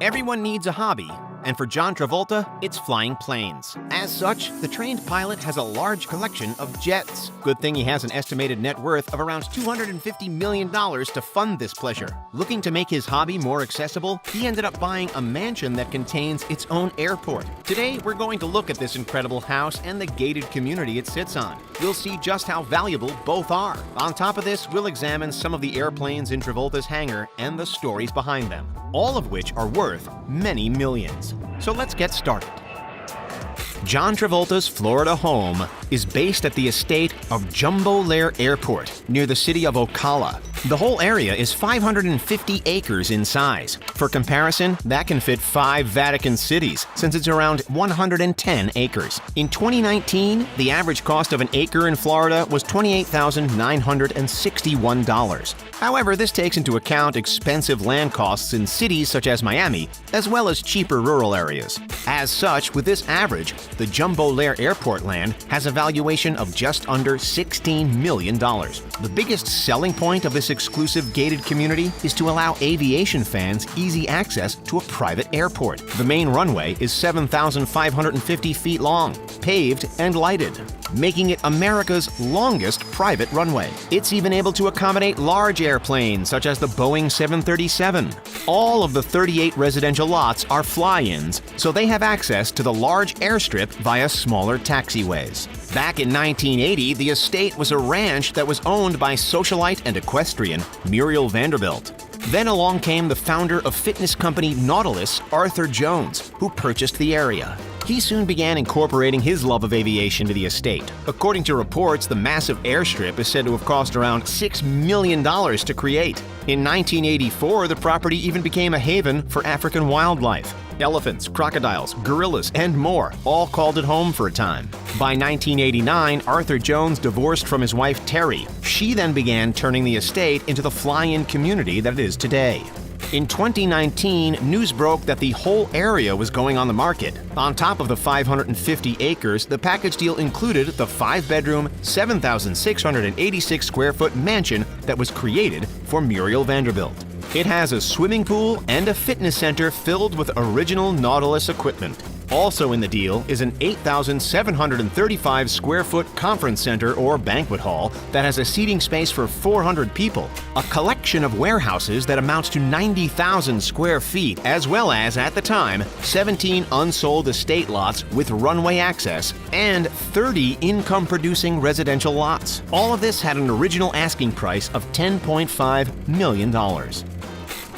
Everyone needs a hobby, and for John Travolta, it's flying planes. As such, the trained pilot has a large collection of jets. Good thing he has an estimated net worth of around $250 million to fund this pleasure. Looking to make his hobby more accessible, he ended up buying a mansion that contains its own airport. Today, we're going to look at this incredible house and the gated community it sits on. We'll see just how valuable both are. On top of this, we'll examine some of the airplanes in Travolta's hangar and the stories behind them, all of which are worth many millions. So let's get started. John Travolta's Florida home is based at the estate of Jumbo Lair Airport near the city of Ocala. The whole area is 550 acres in size. For comparison, that can fit 5 Vatican cities, since it's around 110 acres. In 2019, the average cost of an acre in Florida was $28,961. However, this takes into account expensive land costs in cities such as Miami, as well as cheaper rural areas. As such, with this average, the Jumbo Lair Airport land has a valuation of just under $16 million. The biggest selling point of this exclusive gated community is to allow aviation fans easy access to a private airport. The main runway is 7,550 feet long, paved and lighted, making it America's longest private runway. It's even able to accommodate large airplanes such as the Boeing 737. All of the 38 residential lots are fly-ins, so they have access to the large airstrip via smaller taxiways. Back in 1980, the estate was a ranch that was owned by socialite and equestrian Muriel Vanderbilt. Then along came the founder of fitness company Nautilus, Arthur Jones, who purchased the area. He soon began incorporating his love of aviation to the estate. According to reports, the massive airstrip is said to have cost around $6 million to create. In 1984, the property even became a haven for African wildlife. Elephants, crocodiles, gorillas, and more all called it home for a time. By 1989, Arthur Jones divorced from his wife Terry. She then began turning the estate into the fly-in community that it is today. In 2019, news broke that the whole area was going on the market. On top of the 550 acres, the package deal included the 5-bedroom, 7,686 square foot mansion that was created for Muriel Vanderbilt. It has a swimming pool and a fitness center filled with original Nautilus equipment. Also in the deal is an 8,735 square foot conference center or banquet hall that has a seating space for 400 people, a collection of warehouses that amounts to 90,000 square feet, as well as, at the time, 17 unsold estate lots with runway access and 30 income-producing residential lots. All of this had an original asking price of $10.5 million.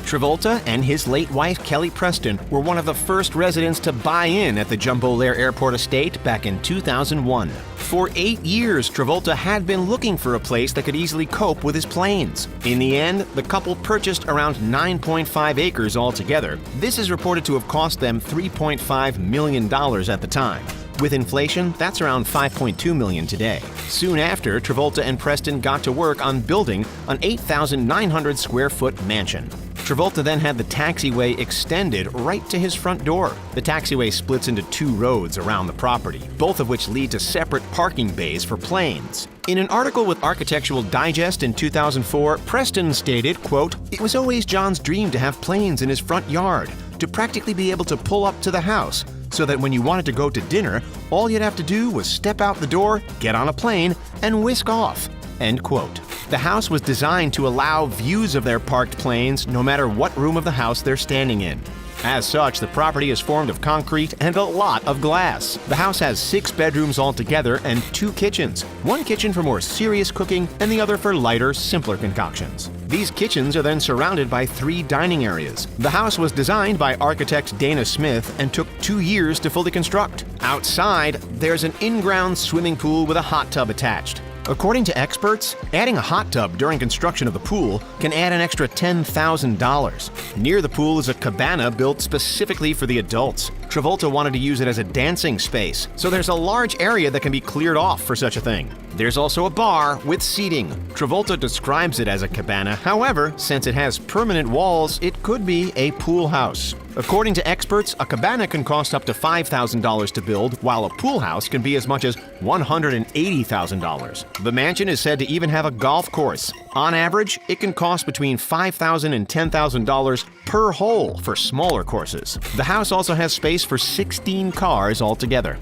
Travolta and his late wife Kelly Preston were one of the first residents to buy in at the Jumbo Lair Airport estate back in 2001. For 8 years, Travolta had been looking for a place that could easily cope with his planes. In the end, the couple purchased around 9.5 acres altogether. This is reported to have cost them $3.5 million at the time. With inflation, that's around $5.2 million today. Soon after, Travolta and Preston got to work on building an 8,900 square foot mansion. Travolta then had the taxiway extended right to his front door. The taxiway splits into 2 roads around the property, both of which lead to separate parking bays for planes. In an article with Architectural Digest in 2004, Preston stated, quote, "It was always John's dream to have planes in his front yard, to practically be able to pull up to the house, so that when you wanted to go to dinner, all you'd have to do was step out the door, get on a plane, and whisk off." End quote. The house was designed to allow views of their parked planes no matter what room of the house they're standing in. As such, the property is formed of concrete and a lot of glass. The house has 6 bedrooms altogether and 2 kitchens. One kitchen for more serious cooking and the other for lighter, simpler concoctions. These kitchens are then surrounded by 3 dining areas. The house was designed by architect Dana Smith and took 2 years to fully construct. Outside, there's an in-ground swimming pool with a hot tub attached. According to experts, adding a hot tub during construction of the pool can add an extra $10,000. Near the pool is a cabana built specifically for the adults. Travolta wanted to use it as a dancing space, so there's a large area that can be cleared off for such a thing. There's also a bar with seating. Travolta describes it as a cabana. However, since it has permanent walls, it could be a pool house. According to experts, a cabana can cost up to $5,000 to build, while a pool house can be as much as $180,000. The mansion is said to even have a golf course. On average, it can cost between $5,000 and $10,000 per hole for smaller courses. The house also has space for 16 cars altogether.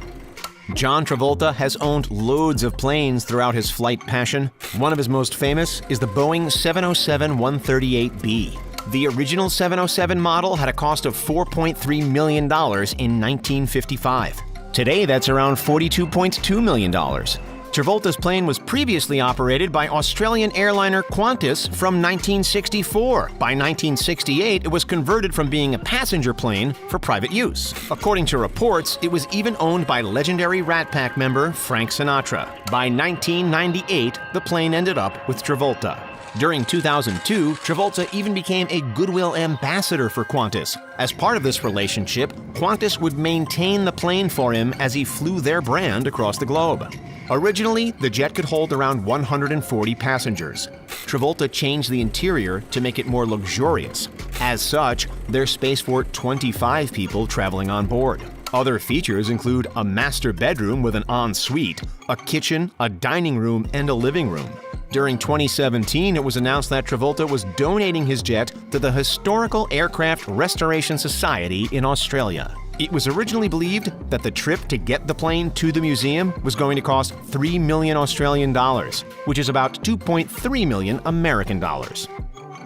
John Travolta has owned loads of planes throughout his flight passion. One of his most famous is the Boeing 707-138B. The original 707 model had a cost of $4.3 million in 1955. Today, that's around $42.2 million. Travolta's plane was previously operated by Australian airliner Qantas from 1964. By 1968, it was converted from being a passenger plane for private use. According to reports, it was even owned by legendary Rat Pack member Frank Sinatra. By 1998, the plane ended up with Travolta. During 2002, Travolta even became a goodwill ambassador for Qantas. As part of this relationship, Qantas would maintain the plane for him as he flew their brand across the globe. Originally, the jet could hold around 140 passengers. Travolta changed the interior to make it more luxurious. As such, there's space for 25 people traveling on board. Other features include a master bedroom with an ensuite, a kitchen, a dining room, and a living room. During 2017, it was announced that Travolta was donating his jet to the Historical Aircraft Restoration Society in Australia. It was originally believed that the trip to get the plane to the museum was going to cost $3 million Australian dollars, which is about $2.3 million American dollars.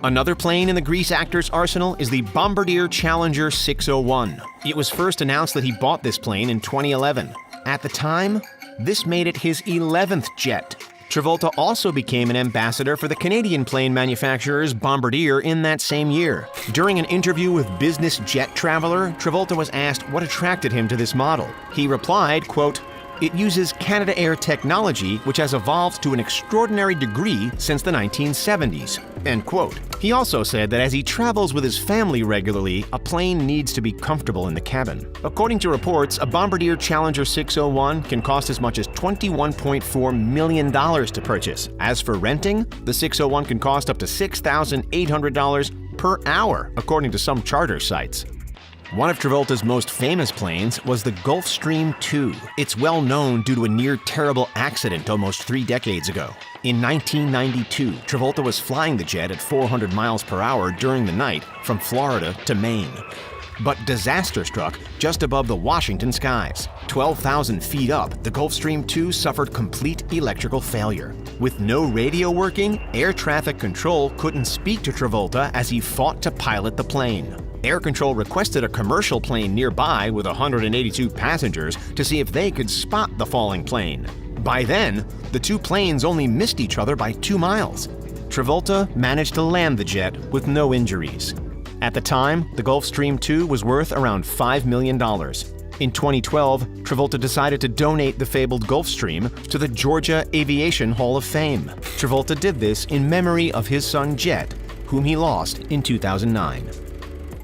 Another plane in the Grease actor's arsenal is the Bombardier Challenger 601. It was first announced that he bought this plane in 2011. At the time, this made it his 11th jet. Travolta also became an ambassador for the Canadian plane manufacturers Bombardier in that same year. During an interview with Business Jet Traveler, Travolta was asked what attracted him to this model. He replied, quote, "It uses Canada Air technology, which has evolved to an extraordinary degree since the 1970s." End quote. He also said that as he travels with his family regularly, a plane needs to be comfortable in the cabin. According to reports, a Bombardier Challenger 601 can cost as much as $21.4 million to purchase. As for renting, the 601 can cost up to $6,800 per hour, according to some charter sites. One of Travolta's most famous planes was the Gulfstream II. It's well known due to a near-terrible accident almost 3 decades ago. In 1992, Travolta was flying the jet at 400 miles per hour during the night from Florida to Maine. But disaster struck just above the Washington skies. 12,000 feet up, the Gulfstream II suffered complete electrical failure. With no radio working, air traffic control couldn't speak to Travolta as he fought to pilot the plane. Air Control requested a commercial plane nearby with 182 passengers to see if they could spot the falling plane. By then, the two planes only missed each other by 2 miles. Travolta managed to land the jet with no injuries. At the time, the Gulfstream II was worth around $5 million. In 2012, Travolta decided to donate the fabled Gulfstream to the Georgia Aviation Hall of Fame. Travolta did this in memory of his son Jet, whom he lost in 2009.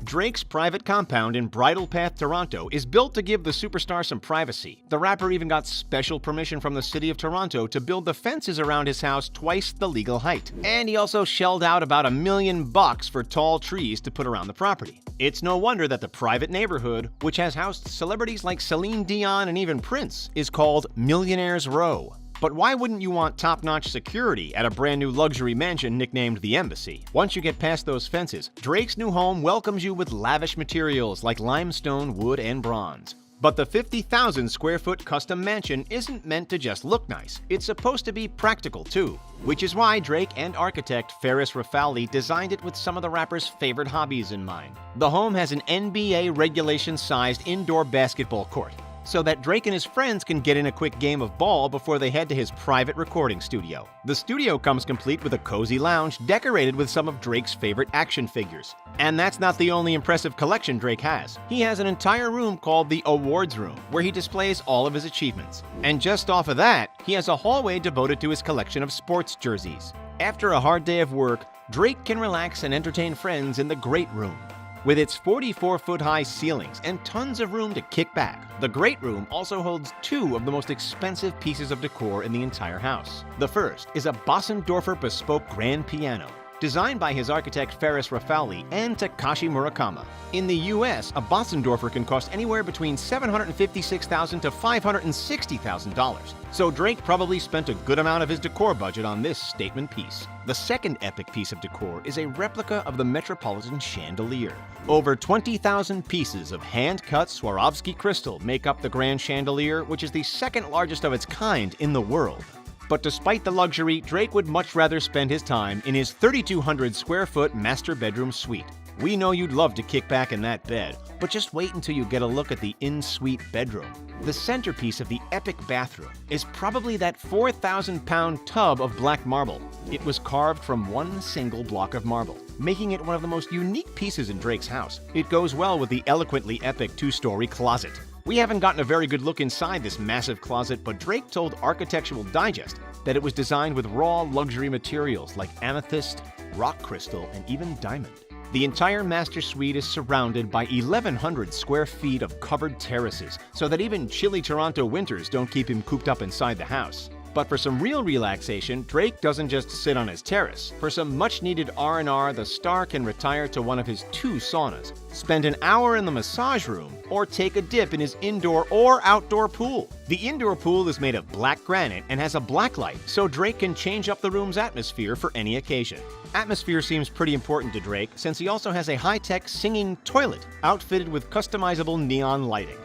Drake's private compound in Bridle Path, Toronto is built to give the superstar some privacy. The rapper even got special permission from the city of Toronto to build the fences around his house twice the legal height. And he also shelled out about $1 million for tall trees to put around the property. It's no wonder that the private neighborhood, which has housed celebrities like Celine Dion and even Prince, is called Millionaire's Row. But why wouldn't you want top-notch security at a brand new luxury mansion nicknamed the Embassy? Once you get past those fences, Drake's new home welcomes you with lavish materials like limestone, wood, and bronze. But the 50,000 square foot custom mansion isn't meant to just look nice. It's supposed to be practical too, which is why Drake and architect Ferris Rafali designed it with some of the rapper's favorite hobbies in mind. The home has an NBA regulation-sized indoor basketball court, so that Drake and his friends can get in a quick game of ball before they head to his private recording studio. The studio comes complete with a cozy lounge decorated with some of Drake's favorite action figures. And that's not the only impressive collection Drake has. He has an entire room called the Awards Room, where he displays all of his achievements. And just off of that, he has a hallway devoted to his collection of sports jerseys. After a hard day of work, Drake can relax and entertain friends in the Great Room. With its 44-foot-high ceilings and tons of room to kick back, the Great Room also holds two of the most expensive pieces of decor in the entire house. The first is a Bossendorfer bespoke grand piano, designed by his architect Ferris Raffaelli and Takashi Murakami. In the US, a Bossendorfer can cost anywhere between $756,000 to $560,000, so Drake probably spent a good amount of his decor budget on this statement piece. The second epic piece of decor is a replica of the Metropolitan chandelier. Over 20,000 pieces of hand-cut Swarovski crystal make up the grand chandelier, which is the second largest of its kind in the world. But despite the luxury, Drake would much rather spend his time in his 3,200 square foot master bedroom suite. We know you'd love to kick back in that bed, but just wait until you get a look at the in-suite bedroom. The centerpiece of the epic bathroom is probably that 4,000-pound tub of black marble. It was carved from one single block of marble, making it one of the most unique pieces in Drake's house. It goes well with the eloquently epic two-story closet. We haven't gotten a very good look inside this massive closet, but Drake told Architectural Digest that it was designed with raw luxury materials like amethyst, rock crystal, and even diamond. The entire master suite is surrounded by 1,100 square feet of covered terraces, so that even chilly Toronto winters don't keep him cooped up inside the house. But for some real relaxation, Drake doesn't just sit on his terrace. For some much-needed R&R, the star can retire to one of his two saunas, spend an hour in the massage room, or take a dip in his indoor or outdoor pool. The indoor pool is made of black granite and has a black light, so Drake can change up the room's atmosphere for any occasion. Atmosphere seems pretty important to Drake, since he also has a high-tech singing toilet outfitted with customizable neon lighting.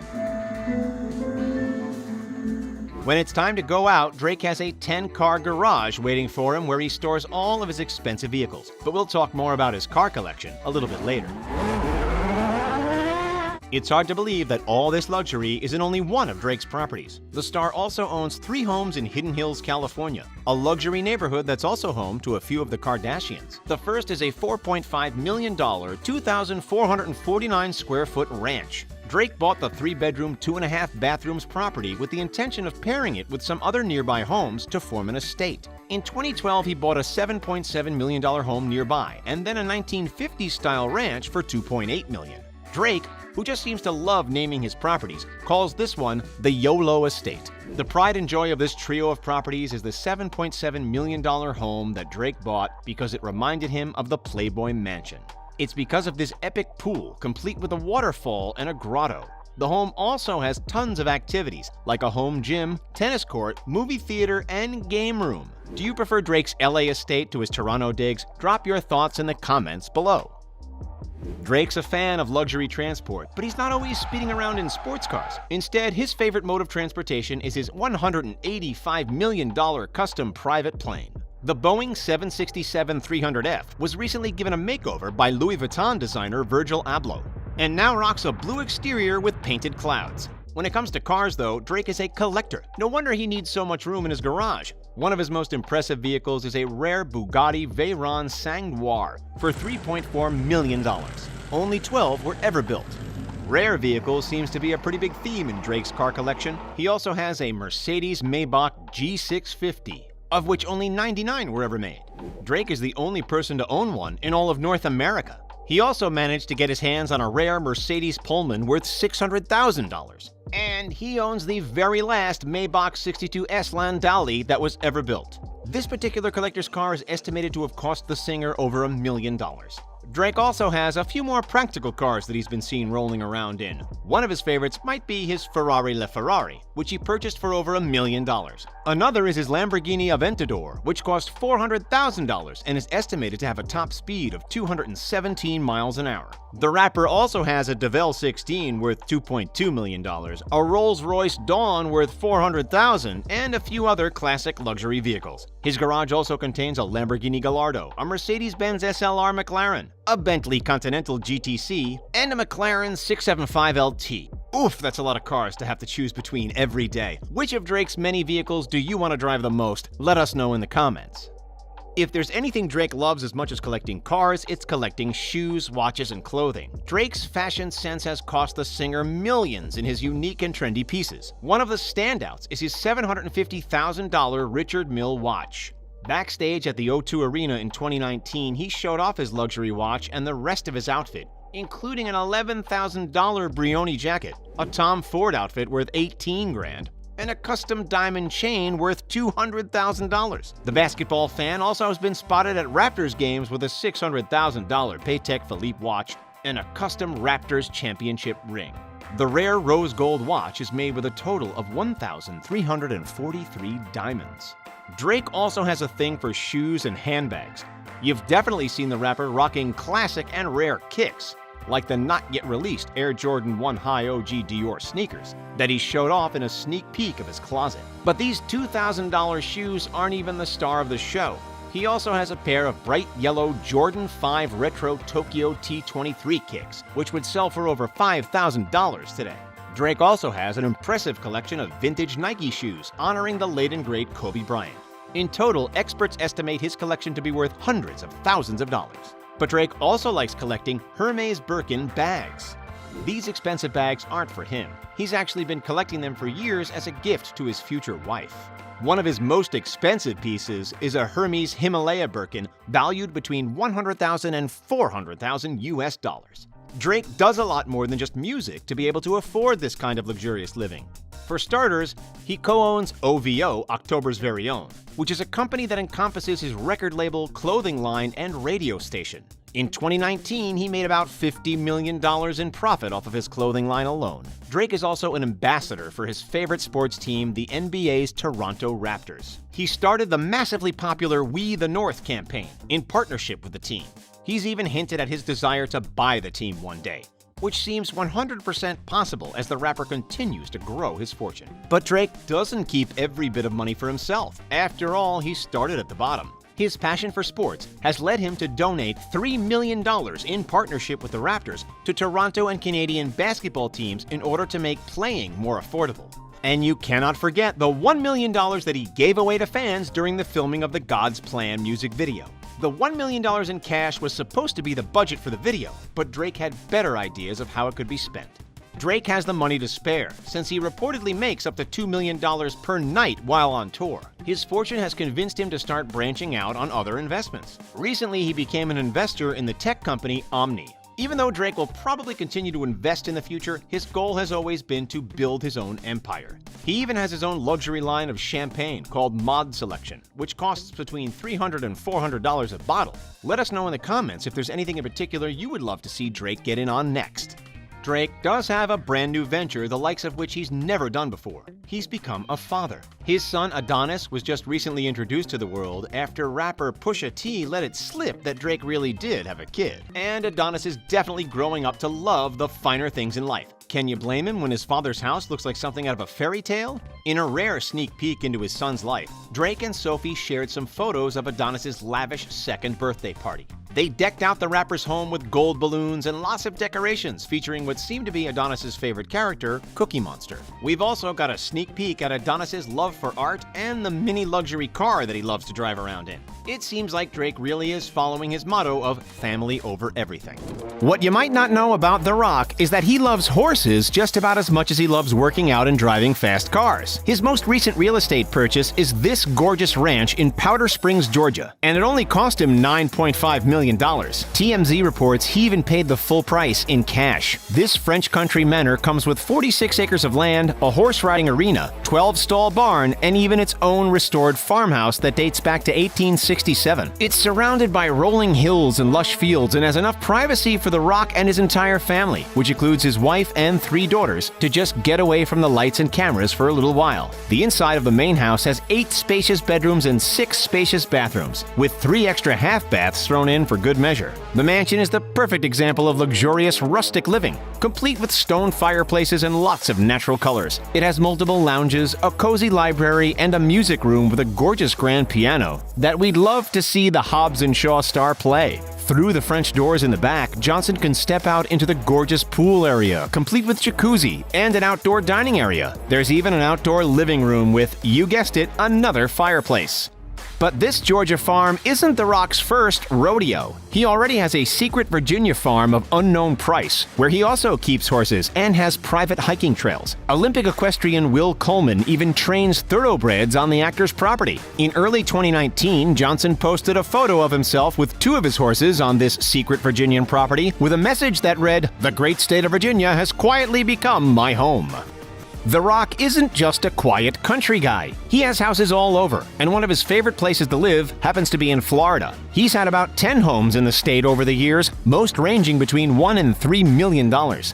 When it's time to go out, Drake has a 10-car garage waiting for him where he stores all of his expensive vehicles. But we'll talk more about his car collection a little bit later. It's hard to believe that all this luxury is in only one of Drake's properties. The star also owns 3 homes in Hidden Hills, California, a luxury neighborhood that's also home to a few of the Kardashians. The first is a $4.5 million, 2,449 square foot ranch. Drake bought the 3-bedroom, 2.5 bathrooms property with the intention of pairing it with some other nearby homes to form an estate. In 2012, he bought a $7.7 million home nearby, and then a 1950s-style ranch for $2.8 million. Drake, who just seems to love naming his properties, calls this one the YOLO Estate. The pride and joy of this trio of properties is the $7.7 million home that Drake bought because it reminded him of the Playboy Mansion. It's because of this epic pool, complete with a waterfall and a grotto. The home also has tons of activities, like a home gym, tennis court, movie theater, and game room. Do you prefer Drake's LA estate to his Toronto digs? Drop your thoughts in the comments below. Drake's a fan of luxury transport, but he's not always speeding around in sports cars. Instead, his favorite mode of transportation is his $185 million custom private plane. The Boeing 767-300F was recently given a makeover by Louis Vuitton designer Virgil Abloh, and now rocks a blue exterior with painted clouds. When it comes to cars, though, Drake is a collector. No wonder he needs so much room in his garage. One of his most impressive vehicles is a rare Bugatti Veyron Sang-Noir for $3.4 million. Only 12 were ever built. Rare vehicles seems to be a pretty big theme in Drake's car collection. He also has a Mercedes-Maybach G650, of which only 99 were ever made. Drake is the only person to own one in all of North America. He also managed to get his hands on a rare Mercedes Pullman worth $600,000. And he owns the very last Maybach 62S Landaulet that was ever built. This particular collector's car is estimated to have cost the singer over $1 million. Drake also has a few more practical cars that he's been seen rolling around in. One of his favorites might be his Ferrari LaFerrari, which he purchased for over $1 million. Another is his Lamborghini Aventador, which cost $400,000 and is estimated to have a top speed of 217 miles an hour. The rapper also has a DeVille 16 worth $2.2 million, a Rolls-Royce Dawn worth $400,000, and a few other classic luxury vehicles. His garage also contains a Lamborghini Gallardo, a Mercedes-Benz SLR McLaren, a Bentley Continental GTC, and a McLaren 675LT. Oof, that's a lot of cars to have to choose between every day. Which of Drake's many vehicles do you want to drive the most? Let us know in the comments. If there's anything Drake loves as much as collecting cars, it's collecting shoes, watches, and clothing. Drake's fashion sense has cost the singer millions in his unique and trendy pieces. One of the standouts is his $750,000 Richard Mille watch. Backstage at the O2 Arena in 2019, he showed off his luxury watch and the rest of his outfit, including an $11,000 Brioni jacket, a Tom Ford outfit worth $18 grand, and a custom diamond chain worth $200,000. The basketball fan also has been spotted at Raptors games with a $600,000 Patek Philippe watch and a custom Raptors championship ring. The rare rose gold watch is made with a total of 1,343 diamonds. Drake also has a thing for shoes and handbags. You've definitely seen the rapper rocking classic and rare kicks, like the not-yet-released Air Jordan 1 High OG Dior sneakers that he showed off in a sneak peek of his closet. But these $2,000 shoes aren't even the star of the show. He also has a pair of bright yellow Jordan 5 Retro Tokyo T23 kicks, which would sell for over $5,000 today. Drake also has an impressive collection of vintage Nike shoes honoring the late and great Kobe Bryant. In total, experts estimate his collection to be worth hundreds of thousands of dollars. But Drake also likes collecting Hermes Birkin bags. These expensive bags aren't for him. He's actually been collecting them for years as a gift to his future wife. One of his most expensive pieces is a Hermes Himalaya Birkin valued between $100,000 and $400,000 US. Drake does a lot more than just music to be able to afford this kind of luxurious living. For starters, he co-owns OVO, October's Very Own, which is a company that encompasses his record label, clothing line, and radio station. In 2019, he made about $50 million in profit off of his clothing line alone. Drake is also an ambassador for his favorite sports team, the NBA's Toronto Raptors. He started the massively popular We the North campaign in partnership with the team. He's even hinted at his desire to buy the team one day, which seems 100% possible as the rapper continues to grow his fortune. But Drake doesn't keep every bit of money for himself. After all, he started at the bottom. His passion for sports has led him to donate $3 million in partnership with the Raptors to Toronto and Canadian basketball teams in order to make playing more affordable. And you cannot forget the $1 million that he gave away to fans during the filming of the God's Plan music video. The $1 million in cash was supposed to be the budget for the video, but Drake had better ideas of how it could be spent. Drake has the money to spare, since he reportedly makes up to $2 million per night while on tour. His fortune has convinced him to start branching out on other investments. Recently, he became an investor in the tech company Omni. Even though Drake will probably continue to invest in the future, his goal has always been to build his own empire. He even has his own luxury line of champagne called Mod Selection, which costs between $300 and $400 a bottle. Let us know in the comments if there's anything in particular you would love to see Drake get in on next. Drake does have a brand new venture, the likes of which he's never done before. He's become a father. His son Adonis was just recently introduced to the world after rapper Pusha T let it slip that Drake really did have a kid. And Adonis is definitely growing up to love the finer things in life. Can you blame him when his father's house looks like something out of a fairy tale? In a rare sneak peek into his son's life, Drake and Sophie shared some photos of Adonis's lavish second birthday party. They decked out the rapper's home with gold balloons and lots of decorations featuring what seemed to be Adonis's favorite character, Cookie Monster. We've also got a sneak peek at Adonis's love for art and the mini luxury car that he loves to drive around in. It seems like Drake really is following his motto of family over everything. What you might not know about The Rock is that he loves horses just about as much as he loves working out and driving fast cars. His most recent real estate purchase is this gorgeous ranch in Powder Springs, Georgia, and it only cost him $9.5 million. TMZ reports he even paid the full price in cash. This French country manor comes with 46 acres of land, a horse riding arena, 12-stall barn, and even its own restored farmhouse that dates back to 1867. It's surrounded by rolling hills and lush fields and has enough privacy for The Rock and his entire family, which includes his wife and 3 daughters, to just get away from the lights and cameras for a little while. The inside of the main house has 8 spacious bedrooms and 6 spacious bathrooms, with 3 extra half baths thrown in for good measure. The mansion is the perfect example of luxurious rustic living, complete with stone fireplaces and lots of natural colors. It has multiple lounges, a cozy library, and a music room with a gorgeous grand piano that we'd love to see the Hobbs and Shaw star play. Through the French doors in the back, Johnson can step out into the gorgeous pool area, complete with jacuzzi and an outdoor dining area. There's even an outdoor living room with, you guessed it, another fireplace. But this Georgia farm isn't The Rock's first rodeo. He already has a secret Virginia farm of unknown price, where he also keeps horses and has private hiking trails. Olympic equestrian Will Coleman even trains thoroughbreds on the actor's property. In early 2019, Johnson posted a photo of himself with two of his horses on this secret Virginian property with a message that read, "The great state of Virginia has quietly become my home." The Rock isn't just a quiet country guy. He has houses all over, and one of his favorite places to live happens to be in Florida. He's had about 10 homes in the state over the years, most ranging between $1 and $3 million.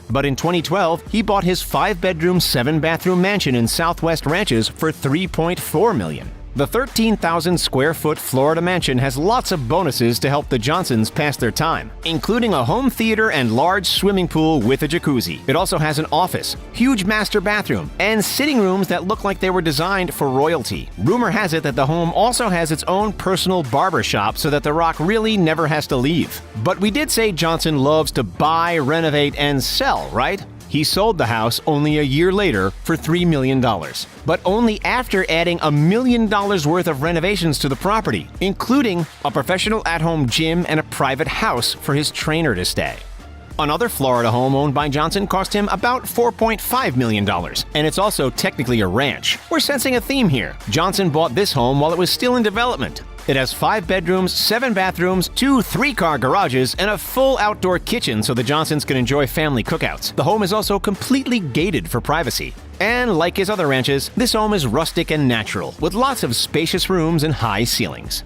But in 2012, he bought his 5-bedroom, 7-bathroom mansion in Southwest Ranches for $3.4 million. The 13,000-square-foot Florida mansion has lots of bonuses to help the Johnsons pass their time, including a home theater and large swimming pool with a jacuzzi. It also has an office, huge master bathroom, and sitting rooms that look like they were designed for royalty. Rumor has it that the home also has its own personal barber shop so that The Rock really never has to leave. But we did say Johnson loves to buy, renovate, and sell, right? He sold the house only a year later for $3 million, but only after adding $1 million worth of renovations to the property, including a professional at-home gym and a private house for his trainer to stay. Another Florida home owned by Johnson cost him about $4.5 million, and it's also technically a ranch. We're sensing a theme here. Johnson bought this home while it was still in development. It has 5 bedrooms, 7 bathrooms, 2 3-car garages, and a full outdoor kitchen so the Johnsons can enjoy family cookouts. The home is also completely gated for privacy. And like his other ranches, this home is rustic and natural, with lots of spacious rooms and high ceilings.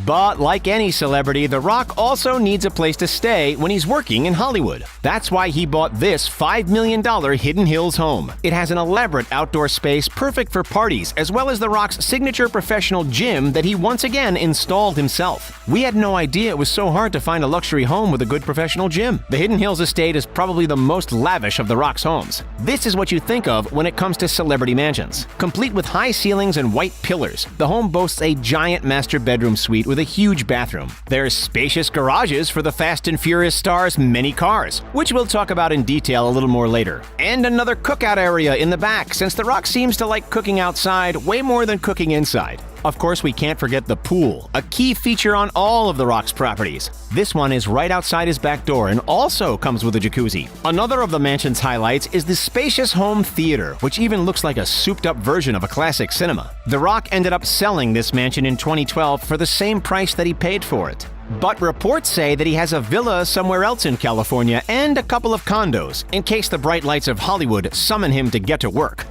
But like any celebrity, The Rock also needs a place to stay when he's working in Hollywood. That's why he bought this $5 million Hidden Hills home. It has an elaborate outdoor space perfect for parties, as well as The Rock's signature professional gym that he once again installed himself. We had no idea it was so hard to find a luxury home with a good professional gym. The Hidden Hills estate is probably the most lavish of The Rock's homes. This is what you think of when it comes to celebrity mansions. Complete with high ceilings and white pillars, the home boasts a giant master bedroom suite with a huge bathroom. There's spacious garages for the Fast and Furious star's many cars, which we'll talk about in detail a little more later. And another cookout area in the back, since The Rock seems to like cooking outside way more than cooking inside. Of course, we can't forget the pool, a key feature on all of The Rock's properties. This one is right outside his back door and also comes with a jacuzzi. Another of the mansion's highlights is the spacious home theater, which even looks like a souped-up version of a classic cinema. The Rock ended up selling this mansion in 2012 for the same price that he paid for it. But reports say that he has a villa somewhere else in California and a couple of condos, in case the bright lights of Hollywood summon him to get to work.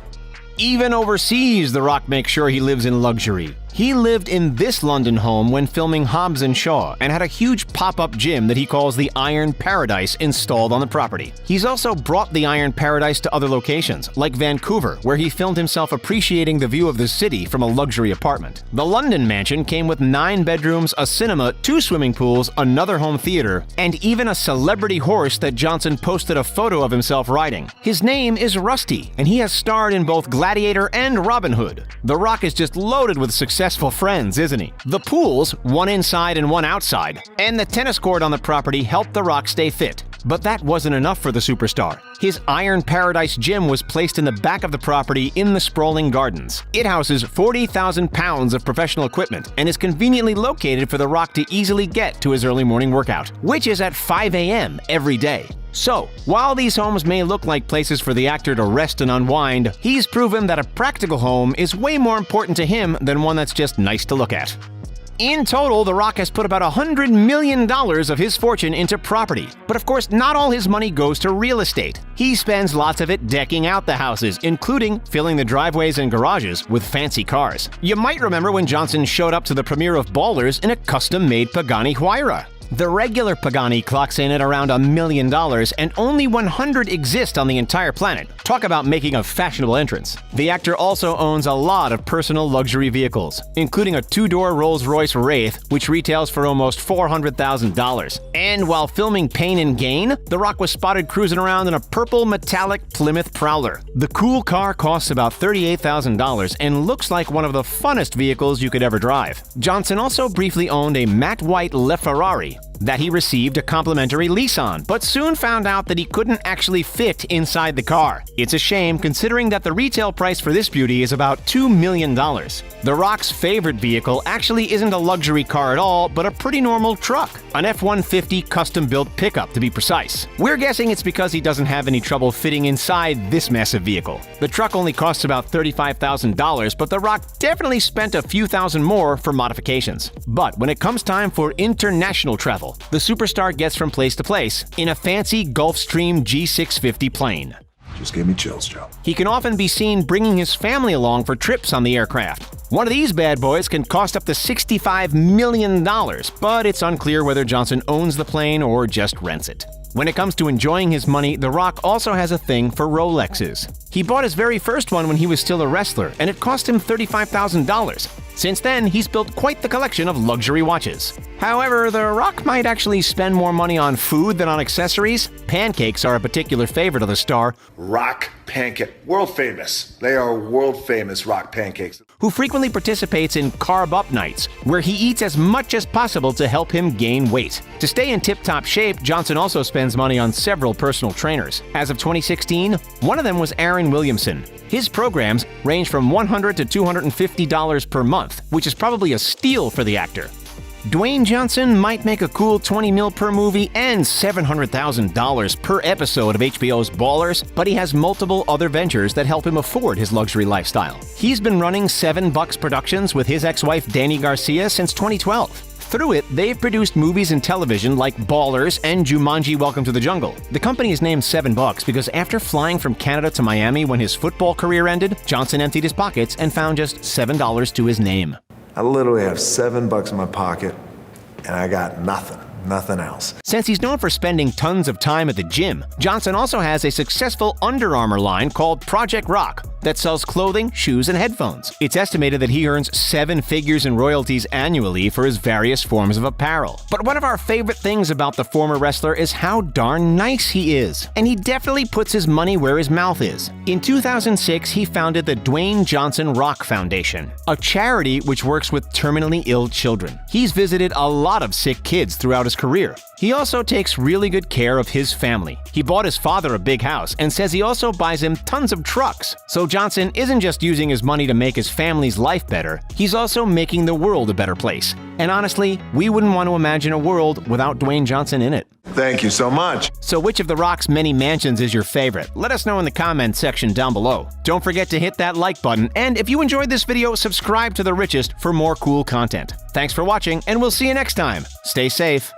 Even overseas, The Rock makes sure he lives in luxury. He lived in this London home when filming Hobbs & Shaw and had a huge pop-up gym that he calls the Iron Paradise installed on the property. He's also brought the Iron Paradise to other locations, like Vancouver, where he filmed himself appreciating the view of the city from a luxury apartment. The London mansion came with 9 bedrooms, a cinema, 2 swimming pools, another home theater, and even a celebrity horse that Johnson posted a photo of himself riding. His name is Rusty, and he has starred in both Gladiator and Robin Hood. The Rock is just loaded with successful friends, isn't he? The pools, one inside and one outside, and the tennis court on the property helped The Rock stay fit. But that wasn't enough for the superstar. His Iron Paradise gym was placed in the back of the property in the sprawling gardens. It houses 40,000 pounds of professional equipment and is conveniently located for The Rock to easily get to his early morning workout, which is at 5 a.m. every day. So, while these homes may look like places for the actor to rest and unwind, he's proven that a practical home is way more important to him than one that's just nice to look at. In total, The Rock has put about $100 million of his fortune into property. But of course, not all his money goes to real estate. He spends lots of it decking out the houses, including filling the driveways and garages with fancy cars. You might remember when Johnson showed up to the premiere of Ballers in a custom-made Pagani Huayra. The regular Pagani clocks in at around $1 million, and only 100 exist on the entire planet. Talk about making a fashionable entrance. The actor also owns a lot of personal luxury vehicles, including a 2-door Rolls-Royce Wraith, which retails for almost $400,000. And while filming Pain and Gain, The Rock was spotted cruising around in a purple metallic Plymouth Prowler. The cool car costs about $38,000 and looks like one of the funnest vehicles you could ever drive. Johnson also briefly owned a matte white LeFerrari. that he received a complimentary lease on, but soon found out that he couldn't actually fit inside the car. It's a shame considering that the retail price for this beauty is about $2 million. The Rock's favorite vehicle actually isn't a luxury car at all, but a pretty normal truck. An F-150 custom-built pickup, to be precise. We're guessing it's because he doesn't have any trouble fitting inside this massive vehicle. The truck only costs about $35,000, but The Rock definitely spent a few thousand more for modifications. But when it comes time for international travel, the superstar gets from place to place in a fancy Gulfstream G650 plane. Just gave me chills, Joe. He can often be seen bringing his family along for trips on the aircraft. One of these bad boys can cost up to $65 million, but it's unclear whether Johnson owns the plane or just rents it. When it comes to enjoying his money, The Rock also has a thing for Rolexes. He bought his very first one when he was still a wrestler, and it cost him $35,000. Since then, he's built quite the collection of luxury watches. However, The Rock might actually spend more money on food than on accessories. Pancakes are a particular favorite of the star, Rock pancake. World famous. They are world famous Rock pancakes. who frequently participates in Carb Up Nights, where he eats as much as possible to help him gain weight. To stay in tip-top shape, Johnson also spends money on several personal trainers. As of 2016, one of them was Aaron Williamson. His programs range from $100 to $250 per month, which is probably a steal for the actor. Dwayne Johnson might make a cool $20 million per movie and $700,000 per episode of HBO's Ballers, but he has multiple other ventures that help him afford his luxury lifestyle. He's been running $7 Productions with his ex-wife Dani Garcia since 2012. Through it, they've produced movies and television like Ballers and Jumanji: Welcome to the Jungle. The company is named $7 because after flying from Canada to Miami when his football career ended, Johnson emptied his pockets and found just $7 to his name. I literally have $7 in my pocket, and I got nothing else. Since he's known for spending tons of time at the gym, Johnson also has a successful Under Armour line called Project Rock that sells clothing, shoes, and headphones. It's estimated that he earns 7 figures in royalties annually for his various forms of apparel. But one of our favorite things about the former wrestler is how darn nice he is. And he definitely puts his money where his mouth is. In 2006, he founded the Dwayne Johnson Rock Foundation, a charity which works with terminally ill children. He's visited a lot of sick kids throughout his career. He also takes really good care of his family. He bought his father a big house and says he also buys him tons of trucks. So Johnson isn't just using his money to make his family's life better, he's also making the world a better place. And honestly, we wouldn't want to imagine a world without Dwayne Johnson in it. Thank you so much. So which of The Rock's many mansions is your favorite? Let us know in the comments section down below. Don't forget to hit that like button, and if you enjoyed this video, subscribe to The Richest for more cool content. Thanks for watching, and we'll see you next time. Stay safe.